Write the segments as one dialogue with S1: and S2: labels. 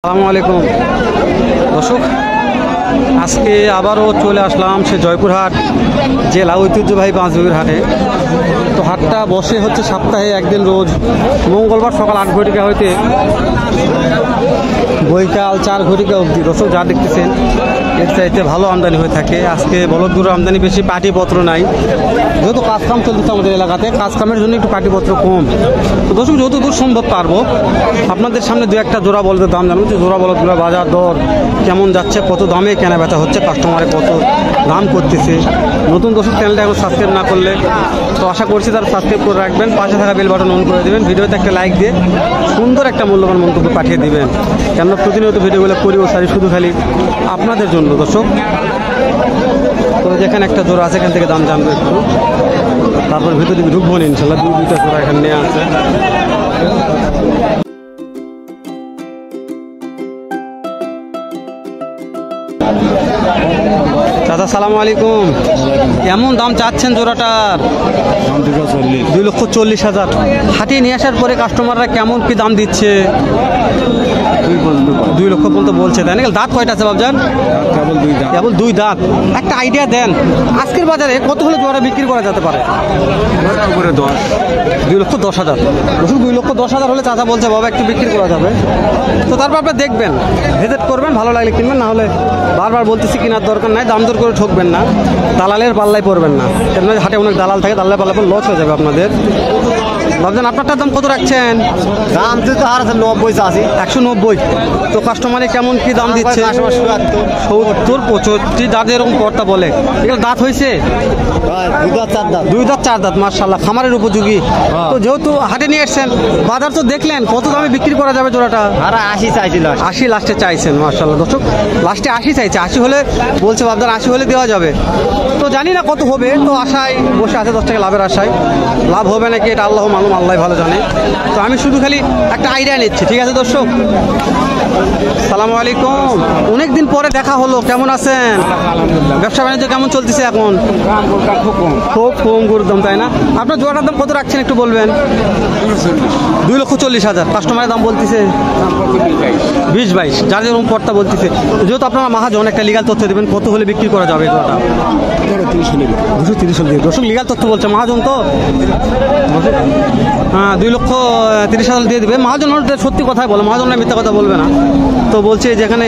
S1: আসসালামু আলাইকুম দর্শক, আজকে আবারও চলে আসলাম সে জয়পুরহাট জেলা ঐতিহ্যবাহী পাঁচবিবির হাটে। তো হাটটা বসে হচ্ছে সপ্তাহে একদিন, রোজ মঙ্গলবার সকাল 8 ঘটিকা হইতে বৈকাল 4 ঘটিকা অবধি। দর্শক যা দেখতেছেন এর চাইতে ভালো আমদানি হয়ে থাকে। আজকে বলদগুলোর আমদানি বেশি, পাটিপত্র নাই, যেহেতু কাজকাম চলতেছে আমাদের এলাকাতে, কাজকামের জন্য একটু পাটিপত্র কম। তো দর্শক যত দূর সম্ভব পারবো আপনাদের সামনে দু একটা জোড়া বলদের দাম জানবো, যে জোড়া বলদগুলো বাজার দর কেমন যাচ্ছে, কত দামে কেনা বেচা হচ্ছে, কাস্টমারে কত দাম করতেছে। নতুন দর্শক চ্যানেলটা এখন সাবস্ক্রাইব না করলে তো আশা করছি তারা সাবস্ক্রাইব করে রাখবেন, পাশে থাকা বেল বাটন অন করে দেবেন, ভিডিওতে একটা লাইক দিয়ে সুন্দর একটা মূল্যবান মন্তব্য পাঠিয়ে দিবেন। কেন প্রতিনিয়ত ভিডিওগুলো করি ও সারি শুধু খালি আপনাদের জন্য দর্শক। তো যেখানে একটা জোড়া আছে এখান থেকে দাম জানবো একটু, তারপর ভিতরে ঢুকবো না ইনশাল্লাহ। দুইটা জোড়া এখানে নিয়ে আছে। চাচা সালাম আলাইকুম, কেমন দাম চাচ্ছেন জোড়াটার? 2,40,000। হাটিয়ে নিয়ে আসার পরে কাস্টমাররা কেমন কি দাম দিচ্ছে? 2 লক্ষ পর্যন্ত বলছে, তাই না? দাঁত কয়টা আছে বাবজান? কেবল 2 দাঁত। একটা আইডিয়া দেন, আজকের বাজারে কত হলে জোড়া বিক্রি করা যেতে পারে? 2,10,000। 2,10,000 হলে চাচা বলছে বাবা একটু বিক্রি করা যাবে। তো তারপর আপনি দেখবেন, ভিজিট করবেন, ভালো লাগলে কিনবেন, না হলে বারবার বলতেছি কেনার দরকার নাই, দাম দর করে ঠকবেন না, দালালের পাল্লায় পড়বেন না। কেন হাটে অনেক দালাল থাকে, দালালের পাল্লায় লস হয়ে যাবে আপনাদের। ভাবছেন আপনারটার দাম কত রাখছেন?
S2: দাম তো আর 90 আছে,
S1: 190। তো কাস্টমারে কেমন কি দাম দিচ্ছে?
S2: 70,
S1: 65। যাদের এরকম পর্তা বলে, এগুলো দাঁত হয়েছে? 2 দাঁত 4 দাঁত, মাশাআল্লাহ, খামারের উপযোগী। তো যেহেতু হাটে নিয়ে এসছেন, বাজার তো দেখলেন, কত দামে বিক্রি করা যাবে জোড়াটা?
S2: 80 চাইছিল,
S1: 80 লাস্টে চাইছেন, মাশাআল্লাহ দর্শক, লাস্টে 80 চাইছে। 80 হলে বলছে বাবদার 80 হলে দেওয়া যাবে। তো জানি না কত হবে, তো আশায় বসে আছে, 10 টাকা লাভের আশায়। লাভ হবে নাকি এটা আল্লাহ মালুম, আল্লাহ ভালো জানে। তো আমি শুধু খালি একটা আইডিয়া নিচ্ছি, ঠিক আছে দর্শক? সালামু আলাইকুম, অনেকদিন পরে দেখা হলো, কেমন আছেন? ব্যবসা বাণিজ্য কেমন চলতেছে এখন? খুব কম গরুর দাম, তাই না? আপনার জোড়াটার দাম কত রাখছেন একটু বলবেন? 2,40,000। কাস্টমারের দাম বলতেছে 20-22, যার যেরকম পর্তা বলতেছে। যেহেতু আপনারা মহাজন, একটা লিগাল তথ্য দেবেন, কত হলে বিক্রি করা যাবে জোড়াটা? 230 হলে। দর্শক লিগাল তথ্য বলছে, মহাজন তো, হ্যাঁ 2,30,000 দিয়ে দেবে। মহাজন সত্যি কথাই বলে, মহাজনরা মিথ্যা কথা বলবে না। তো বলছে যেখানে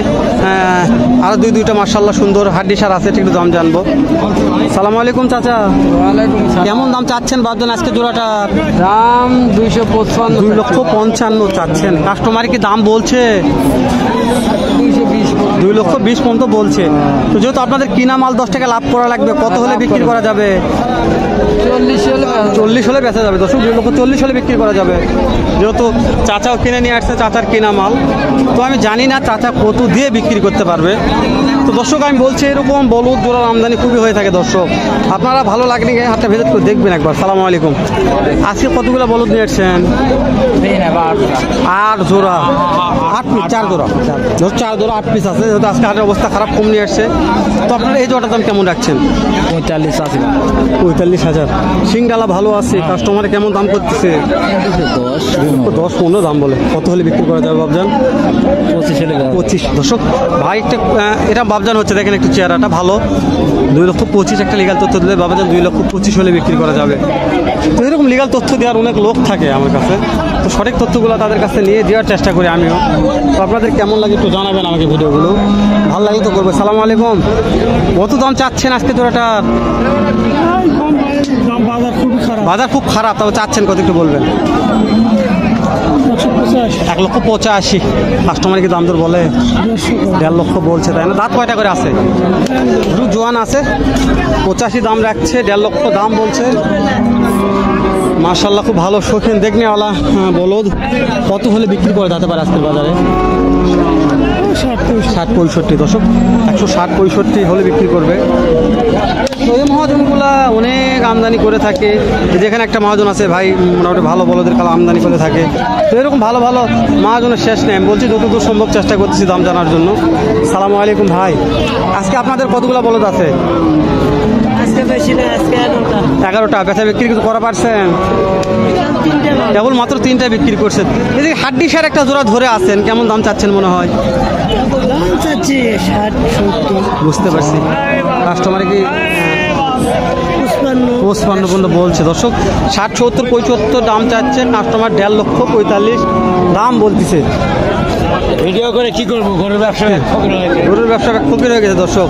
S1: আরো দুইটা মাশাআল্লাহ সুন্দর হাড্ডি সার আছে, ঠিক দাম জানবো। সালাম আলাইকুম চাচা। কেমন দাম চাচ্ছেন বাবজন আজকে জোড়াটা?
S2: দাম 255,
S1: 2,55,000 চাচ্ছেন। কাস্টমার কি দাম বলছে? 2,20,000 পর্যন্ত বলছে। তো যেহেতু আপনাদের কিনা মাল 10 টাকা লাভ করা লাগবে, কত হলে বিক্রি করা যাবে? 40 হলে বেচা যাবে দর্শক। 2,40,000 হলে বিক্রি করা যাবে, যেহেতু চাচাও কিনে নিয়ে আসছে, চাচার কিনা মাল। তো আমি জানি না চাচা কত দিয়ে বিক্রি করতে পারবে। তো দর্শক আমি বলছি, এরকম বলদ জোড়ার আমদানি খুবই হয়ে থাকে দর্শক। আপনারা ভালো লাগলে হাটটা ভিজিট করে দেখবেন একবার। সালামু আলাইকুম। আজকে কতগুলো বলদ নিয়ে আসছেন? 8 জোড়া, 8 পিস, 4 জোড়া, 4 জোড়া 8 পিস আছে। যেহেতু আজকে হাটের অবস্থা খারাপ, কম নিয়ে আসছে। তো আপনারা এই জোড়াটার দাম কেমন রাখছেন? 45,000। সিংডালা ভালো আছে, কাস্টমারে কেমন দাম করতেছে? 10-15 দাম বলে। কত হলে বিক্রি করা যাবে বাবজান? 25। দর্শক ভাই এটা বাবজান হচ্ছে, দেখেন একটু চেহারাটা ভালো। 2,25,000 একটা লিগাল তথ্য দিলে বাবজান 2,25,000 হলে বিক্রি করা যাবে। তো এরকম লিগাল তথ্য দেওয়ার অনেক লোক থাকে আমার কাছে, তো সঠিক তথ্যগুলো তাদের কাছে নিয়ে দেওয়ার চেষ্টা করি আমিও। তো আপনাদের কেমন লাগে একটু জানাবেন আমাকে, ভিডিওগুলো ভালো লাগে তো করবে। সালামু আলাইকুম। কত দাম চাচ্ছেন আজকে জোড়াটার? বাজার খুব খারাপ, তবে চাচ্ছেন কত একটু বলবেন? 1,85,000। কাস্টমার কি দাম দর বলে? 1.5 লক্ষ বলছে, তাই না? দাঁত কয়টা করে আছে? জোয়ান আছে। 85 দাম রাখছে, 1.5 লক্ষ দাম বলছে। মাশাআল্লাহ খুব ভালো শৌখিন দেখনেওয়ালা বলদ। কত হলে বিক্রি করে যেতে পারে আজকের বাজারে? 60-65 দর্শক, 160-65 হলে বিক্রি করবে। তো এই মহাজনগুলা অনেক আমদানি করে থাকে। যেখানে একটা মহাজন আছে ভাই, মোটামুটি ভালো বলদের কালো আমদানি করে থাকে। তো এরকম ভালো ভালো মহাজনের শেষ নেই। আমি বলছি যতদূর সম্ভব চেষ্টা করতেছি দাম জানার জন্য। সালামু আলাইকুম ভাই, আজকে আপনাদের কতগুলো বলদ আছে?
S3: বেশি না, আজকে
S1: 11টা বেচা বিক্রি কিছু করা পারছেন? কেবল মাত্র 3টা বিক্রি করছেন। এদিকে হাড্ডিসার একটা জোড়া ধরে আছেন, কেমন দাম চাচ্ছেন মনে হয়?
S3: দাম চাচ্ছি 60-70।
S1: বুঝতে পারছি। কাস্টমারে কি 55 পর্যন্ত বলছে দর্শক। 60-70-75 দাম চাচ্ছে কাস্টমার। 1.545 দাম বলতেছে।
S2: ভিডিও করে কি করবো? গরুর ব্যবসা
S1: গরুর ব্যবসা ফকির হয়ে গেছে দর্শক।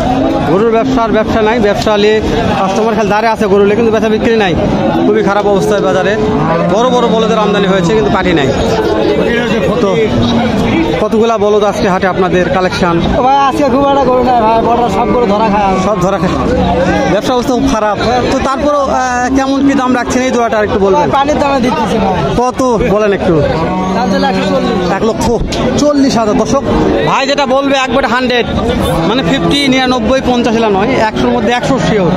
S1: গরুর ব্যবসা নাই, ব্যবসা নিয়ে কাস্টমার খালি দাঁড়িয়ে আছে গরুলে, কিন্তু বেচা বিক্রি নাই। খুবই খারাপ অবস্থায় বাজারে। বড় বড় বলদের আমদানি হয়েছে কিন্তু পাটি নাই। তো কতগুলা বলদ আজকে হাটে আপনাদের কালেকশন?
S3: ভাই আজকে খুব একটা গরু নাই ভাই, বড় সব গরু ধরা খায়।
S1: সব ধরা খায়, ব্যবসা অবস্থা খুব খারাপ। তো তারপরও কেমন কি দাম রাখছেন এই দোয়াটা একটু বলবেন?
S3: পানির দামে দিতেছে ভাই।
S1: কত বলেন একটু? 1,40,000 দর্শক। ভাই যেটা বলবে একবারে 100, মানে 50, 99, 50 নয়, 100-র মধ্যে 100 শিওর।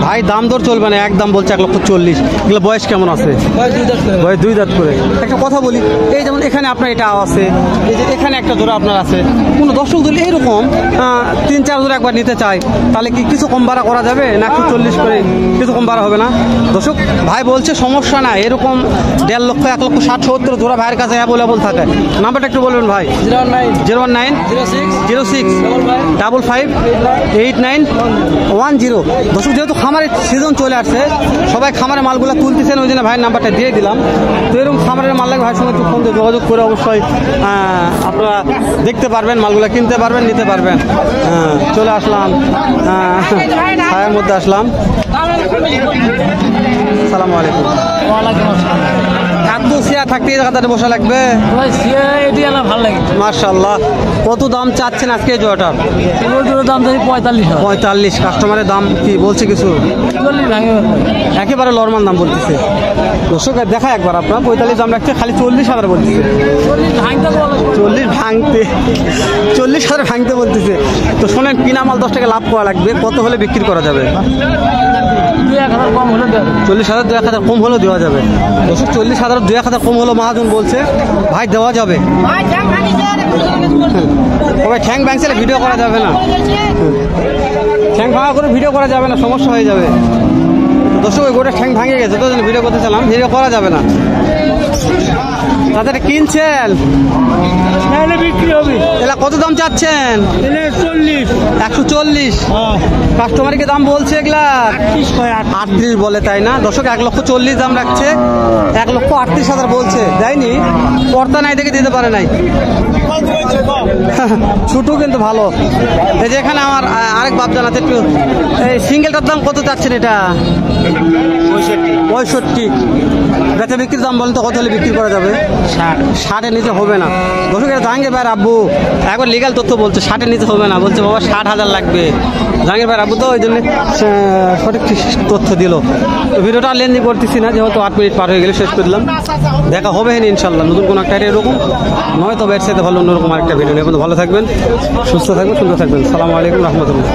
S1: ভাই দাম দর চলবে না, একদম বলছে 1,40,000। এগুলো বয়স কেমন আছে? বয়স 2 দাঁত করে। একটা কথা বলি, এই যেমন এখানে আপনার এটা আছে, এই যে এখানে একটা জোড়া আপনার আছে, কোনো দর্শক যদি এরকম 3-4 জোড়া একবার নিতে চায়, তাহলে কি কিছু কম ভাড়া করা যাবে? না 140 করে কিছু কম ভাড়া হবে না? দর্শক ভাই বলছে সমস্যা না, এরকম 1.5 লক্ষ 1,60,70 জোড়া ভাইয়ের কাছে অ্যাভেলেবল থাকে। নাম্বারটা একটু বলবেন ভাই। 019-06-55-89-10। দর্শক যেহেতু খামারের সিজন চলে আসছে, সবাই খামারের মালগুলো তুলতেছেন, ওই জন্য ভাইয়ের নাম্বারটা দিয়ে দিলাম। তো এরকম খামারের মাল লাগে ভাইয়ের সঙ্গে একটু ফোন দিয়ে যোগাযোগ করে অবশ্যই আপনারা দেখতে পারবেন, মালগুলো কিনতে পারবেন, নিতে পারবেন। চলে আসলাম ছায়ের মধ্যে আসলাম। সালামু আলাইকুম। খাদ্য সিয়া থাকতে এই জায়গাটাতে বসা লাগবে।
S3: ভালো লাগে।
S1: মাশাআল্লাহ। কত দাম চাচ্ছেন আজকে এই জোড়াটার?
S3: দাম চাই 45।
S1: 45। কাস্টমারের দাম কি বলছে কিছু? একেবারে নরমাল দাম বলতেছে দর্শক। দেখা একবার আপনার 45 দাম রাখছে, খালি 40,000 বলতেছে। 40,000 ভাঙতে বলতেছে। তো শোনেন, কিনা মাল 10 টাকা লাভ করা লাগবে। কত হলে বিক্রি করা যাবে? 40,000, 2,000 কম হলেও দেওয়া যাবে দর্শক। 40,000, 2,000 কম হলেও মহাজন বলছে ভাই দেওয়া যাবে। তবে ঠ্যাং ভাঙছিলে ভিডিও করা যাবে না, ঠ্যাং ভাঙা করে ভিডিও করা যাবে না, সমস্যা হয়ে যাবে দর্শক। ওই গোটা ঠ্যাং ভাঙে গেছে, তো ভিডিও করতেছিলাম, ভিডিও করা যাবে না। তাদের কিনছেন
S3: বিক্রি হবে।
S1: এলা কত দাম চাচ্ছেন? 140। কাস্টমারকে দাম বলছে এগুলা 38 বলে, তাই না দর্শক? 1,40,000 দাম রাখছে, 1,38,000 বলছে। দেয়নি, পর্দা নাই দেখে দিতে পারে নাই। ছোট কিন্তু ভালো। এই যে এখানে আমার আরেক বাপ জানাতে একটু, এই সিঙ্গেলটার দাম কত চাচ্ছেন? এটা 65। বেচা বিক্রির দাম বলেন তো, কত হলে বিক্রি করা যাবে? 60-এর নিচে হবে না দর্শক। এটা জাহাঙ্গীর ভাইয়ের আব্বু একবার লিগাল তথ্য বলছে 60-এর নিচে হবে না, বলছে বাবা 60,000 লাগবে। জাহাঙ্গীর ভাইয়ের আব্বু তো ওই জন্য সঠিক তথ্য দিল। তো ভিডিওটা লেন্দি করতেছি না, যেহেতু 8 মিনিট পার হয়ে গেলে শেষ করে দিলাম। দেখা হবে ইনশাল্লাহ নতুন কোনো একটা এরকম নয়, তবে এর সাথে ভালো অন্যরকম আরেকটা ভিডিও নিয়ে। ভালো থাকবেন, সুস্থ থাকবেন, সুন্দর থাকবেন। সালামু আলাইকুম রহমতুল্লাহ।